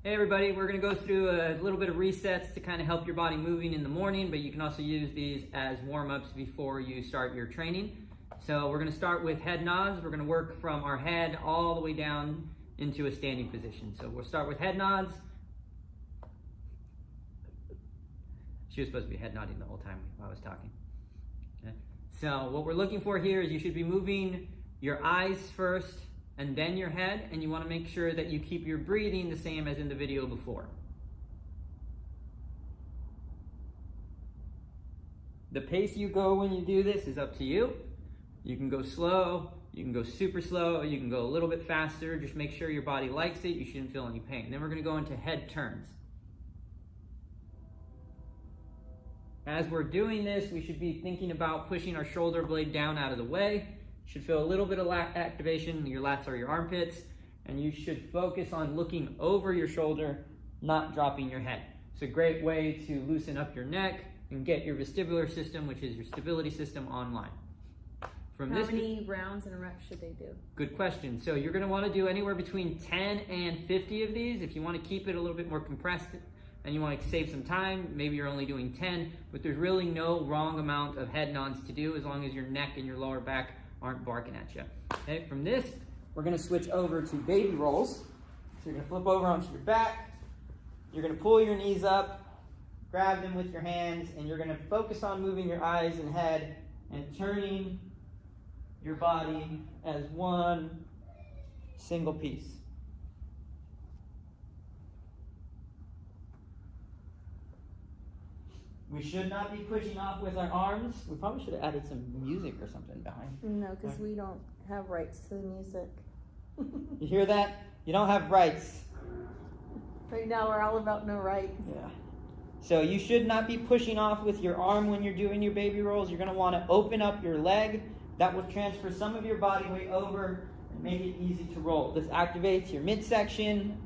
Hey everybody, we're going to go through a little bit of resets to kind of help your body moving in the morning, but you can also use these as warm-ups before you start your training. So we're going to start with head nods. We're going to work from our head all the way down into a standing position. So we'll start with head nods. She was supposed to be head nodding the whole time while I was talking. Okay. So what we're looking for here is you should be moving your eyes first and then your head, and you want to make sure that you keep your breathing the same as in the video before. The pace you go when you do this is up to you. You can go slow, you can go super slow, you can go a little bit faster. Just make sure your body likes it. You shouldn't feel any pain. Then we're going to go into head turns. As we're doing this, we should be thinking about pushing our shoulder blade down out of the way. Should feel a little bit of lat activation. Your lats are your armpits, and you should focus on looking over your shoulder, not dropping your head. It's a great way to loosen up your neck and get your vestibular system, which is your stability system, online. How many rounds and reps should they do? Good question. So you're going to want to do anywhere between 10 and 50 of these. If you want to keep it a little bit more compressed and you want to save some time, maybe you're only doing 10, but there's really no wrong amount of head nods to do as long as your neck and your lower back aren't barking at you. Okay, from this, we're going to switch over to baby rolls. So you're going to flip over onto your back. You're going to pull your knees up, grab them with your hands, and you're going to focus on moving your eyes and head and turning your body as one single piece. We should not be pushing off with our arms. We probably should have added some music or something behind. No, because we don't have rights to the music. You hear that? You don't have rights. Right now we're all about no rights. Yeah. So you should not be pushing off with your arm when you're doing your baby rolls. You're going to want to open up your leg. That will transfer some of your body weight over and make it easy to roll. This activates your midsection,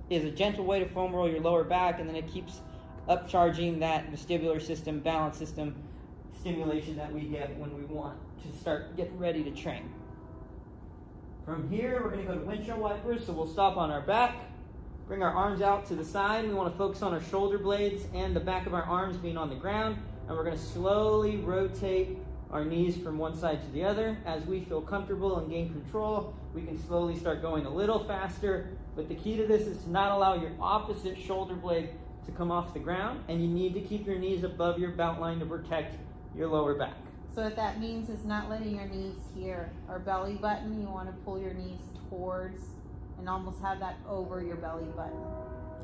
is a gentle way to foam roll your lower back, and then it keeps upcharging that vestibular system, balance system stimulation that we get when we want to start getting ready to train. From here, we're going to go to windshield wipers, so we'll stop on our back, bring our arms out to the side. We want to focus on our shoulder blades and the back of our arms being on the ground, and we're going to slowly rotate our knees from one side to the other. As we feel comfortable and gain control, we can slowly start going a little faster, but the key to this is to not allow your opposite shoulder blade to come off the ground, and you need to keep your knees above your belt line to protect your lower back. So what that means is not letting your knees here. Our belly button, you want to pull your knees towards and almost have that over your belly button.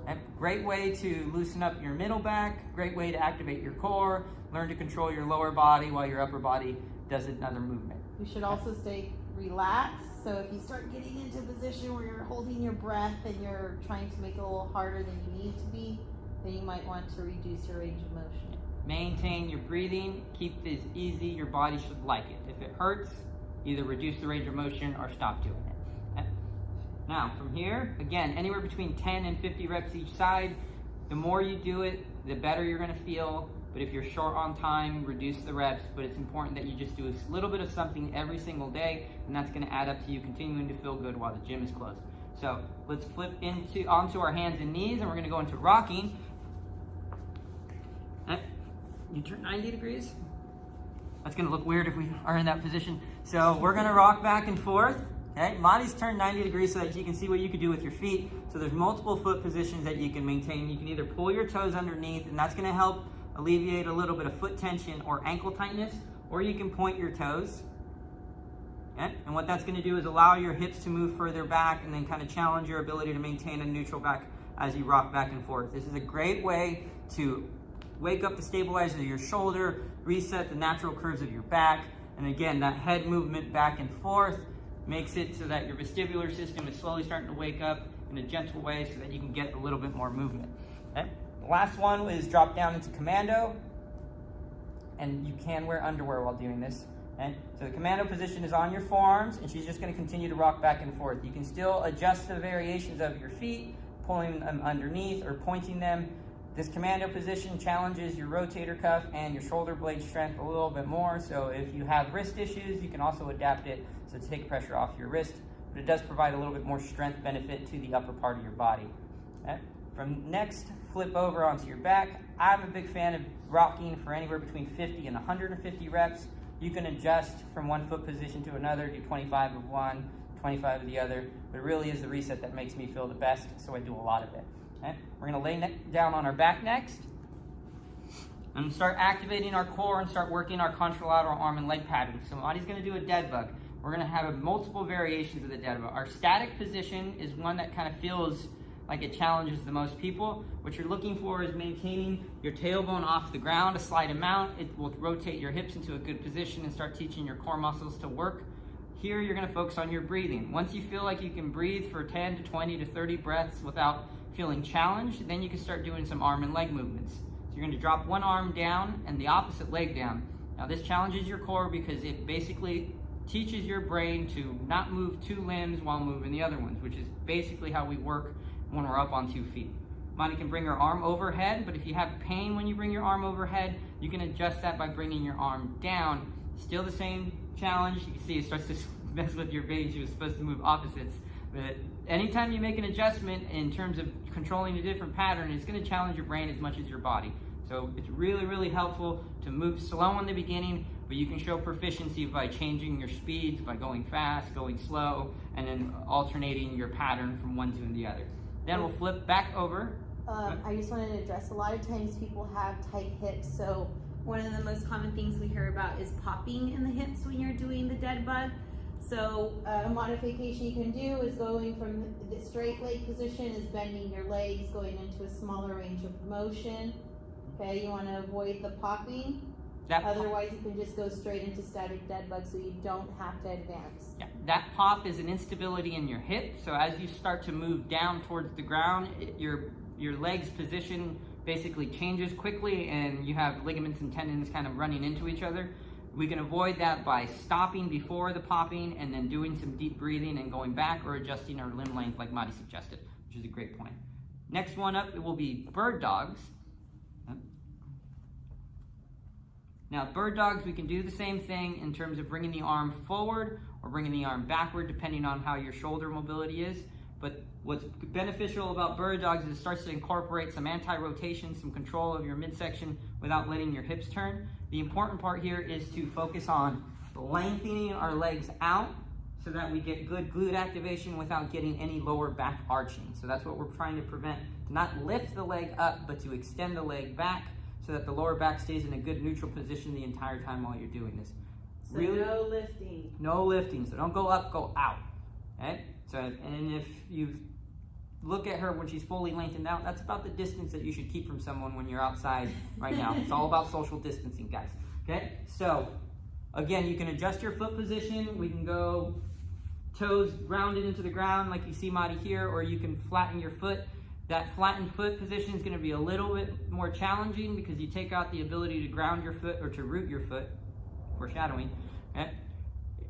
A great way to loosen up your middle back, great way to activate your core, learn to control your lower body while your upper body does another movement. You should also stay relaxed. So if you start getting into a position where you're holding your breath and you're trying to make it a little harder than you need to be, then you might want to reduce your range of motion. Maintain your breathing, keep this easy, your body should like it. If it hurts, either reduce the range of motion or stop doing it. Now, from here, again, anywhere between 10 and 50 reps each side. The more you do it, the better you're going to feel. But if you're short on time, reduce the reps. But it's important that you just do a little bit of something every single day, and that's going to add up to you continuing to feel good while the gym is closed. So let's flip onto our hands and knees, and we're going to go into rocking. You turn 90 degrees. That's going to look weird if we are in that position. So we're going to rock back and forth. Okay, Monty's turned 90 degrees so that you can see what you can do with your feet. So there's multiple foot positions that you can maintain. You can either pull your toes underneath, and that's going to help alleviate a little bit of foot tension or ankle tightness, or you can point your toes. Okay? And what that's going to do is allow your hips to move further back and then kind of challenge your ability to maintain a neutral back as you rock back and forth. This is a great way to wake up the stabilizer of your shoulder, reset the natural curves of your back, and again, that head movement back and forth makes it so that your vestibular system is slowly starting to wake up in a gentle way so that you can get a little bit more movement. Okay? The last one is drop down into commando, and you can wear underwear while doing this. Okay? So the commando position is on your forearms, and she's just going to continue to rock back and forth. You can still adjust the variations of your feet, pulling them underneath or pointing them. This commando position challenges your rotator cuff and your shoulder blade strength a little bit more. So if you have wrist issues, you can also adapt it to take pressure off your wrist. But it does provide a little bit more strength benefit to the upper part of your body. Okay? From next, flip over onto your back. I'm a big fan of rocking for anywhere between 50 and 150 reps. You can adjust from one foot position to another, do 25 of one, 25 of the other, but it really is the reset that makes me feel the best, so I do a lot of it. Okay? We're gonna lay down on our back next, and start activating our core and start working our contralateral arm and leg pattern. So Marty's gonna do a dead bug. We're gonna have multiple variations of the dead bug. Our static position is one that kind of feels like it challenges the most people. What you're looking for is maintaining your tailbone off the ground a slight amount. It will rotate your hips into a good position and start teaching your core muscles to work. Here, you're gonna focus on your breathing. Once you feel like you can breathe for 10 to 20 to 30 breaths without feeling challenged, then you can start doing some arm and leg movements. So you're gonna drop one arm down and the opposite leg down. Now this challenges your core because it basically teaches your brain to not move two limbs while moving the other ones, which is basically how we work when we're up on 2 feet. Monty can bring her arm overhead, but if you have pain when you bring your arm overhead, you can adjust that by bringing your arm down. Still the same challenge. You can see it starts to mess with your brain. She was supposed to move opposites. But anytime you make an adjustment in terms of controlling a different pattern, it's gonna challenge your brain as much as your body. So it's really, really helpful to move slow in the beginning, but you can show proficiency by changing your speeds, by going fast, going slow, and then alternating your pattern from one to the other. Then we'll flip back over. I just wanted to address, a lot of times people have tight hips, so one of the most common things we hear about is popping in the hips when you're doing the dead bug. So a modification you can do is going from the straight leg position is bending your legs, going into a smaller range of motion. Okay, you want to avoid the popping. Otherwise, you can just go straight into static dead bug, so you don't have to advance. Yeah, that pop is an instability in your hip. So as you start to move down towards the ground, your leg's position basically changes quickly, and you have ligaments and tendons kind of running into each other. We can avoid that by stopping before the popping and then doing some deep breathing and going back, or adjusting our limb length like Marty suggested, which is a great point. Next one up, it will be bird dogs. Now, bird dogs, we can do the same thing in terms of bringing the arm forward or bringing the arm backward, depending on how your shoulder mobility is. But what's beneficial about bird dogs is it starts to incorporate some anti-rotation, some control of your midsection without letting your hips turn. The important part here is to focus on lengthening our legs out so that we get good glute activation without getting any lower back arching. So that's what we're trying to prevent. To not lift the leg up, but to extend the leg back so that the lower back stays in a good neutral position the entire time while you're doing this. So really, no lifting. No lifting. So don't go up, go out. Okay? So, and if you look at her when she's fully lengthened out, that's about the distance that you should keep from someone when you're outside right now. It's all about social distancing, guys. Okay? So, again, you can adjust your foot position. We can go toes grounded into the ground like you see Marty here, or you can flatten your foot. That flattened foot position is going to be a little bit more challenging because you take out the ability to ground your foot or to root your foot, foreshadowing, okay,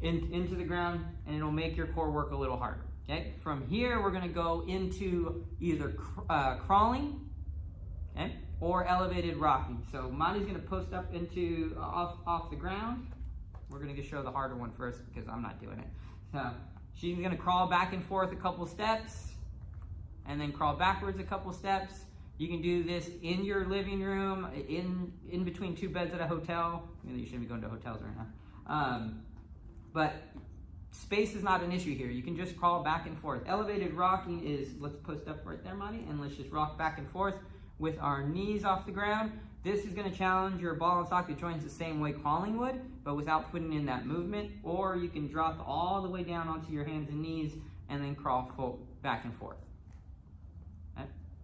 into the ground, and it'll make your core work a little harder. Okay, from here we're going to go into either crawling, okay, or elevated rocking. So Monty's going to post up into off the ground. We're going to show the harder one first because I'm not doing it. So she's going to crawl back and forth a couple steps, and then crawl backwards a couple steps. You can do this in your living room, in between two beds at a hotel. Maybe you shouldn't be going to hotels right now. But space is not an issue here. You can just crawl back and forth. Elevated rocking is, let's post up right there, Monty, and let's just rock back and forth with our knees off the ground. This is going to challenge your ball and socket joints the same way crawling would, but without putting in that movement. Or you can drop all the way down onto your hands and knees and then crawl back and forth.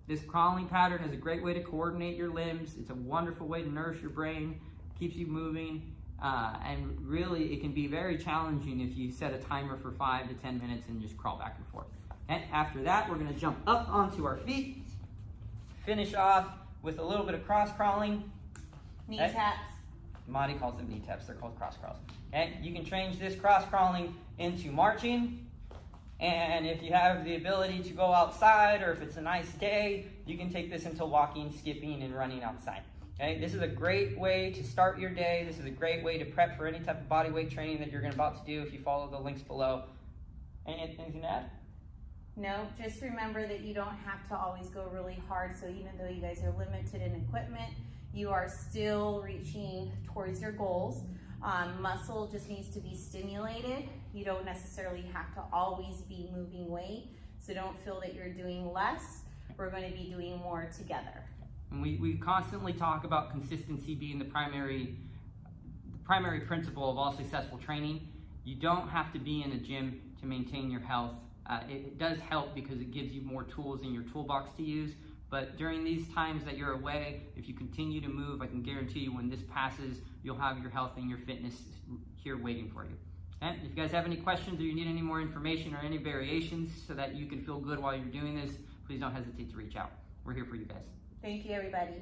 This crawling pattern is a great way to coordinate your limbs. It's a wonderful way to nourish your brain, keeps you moving, and really it can be very challenging if you set a timer for 5 to 10 minutes and just crawl back and forth. And after that, we're going to jump up onto our feet, finish off with a little bit of cross crawling. Knee taps. Monty calls them knee taps. They're called cross crawls. Okay? You can change this cross crawling into marching. And if you have the ability to go outside, or if it's a nice day, you can take this into walking, skipping, and running outside. Okay, this is a great way to start your day. This is a great way to prep for any type of body weight training that you're about to do if you follow the links below. Anything to add? No, just remember that you don't have to always go really hard. So even though you guys are limited in equipment, you are still reaching towards your goals. Muscle just needs to be stimulated. You don't necessarily have to always be moving weight. So don't feel that you're doing less. We're going to be doing more together. And we constantly talk about consistency being the primary principle of all successful training. You don't have to be in a gym to maintain your health. It does help because it gives you more tools in your toolbox to use. But during these times that you're away, if you continue to move, I can guarantee you when this passes, you'll have your health and your fitness here waiting for you. And if you guys have any questions or you need any more information or any variations so that you can feel good while you're doing this, please don't hesitate to reach out. We're here for you guys. Thank you, everybody.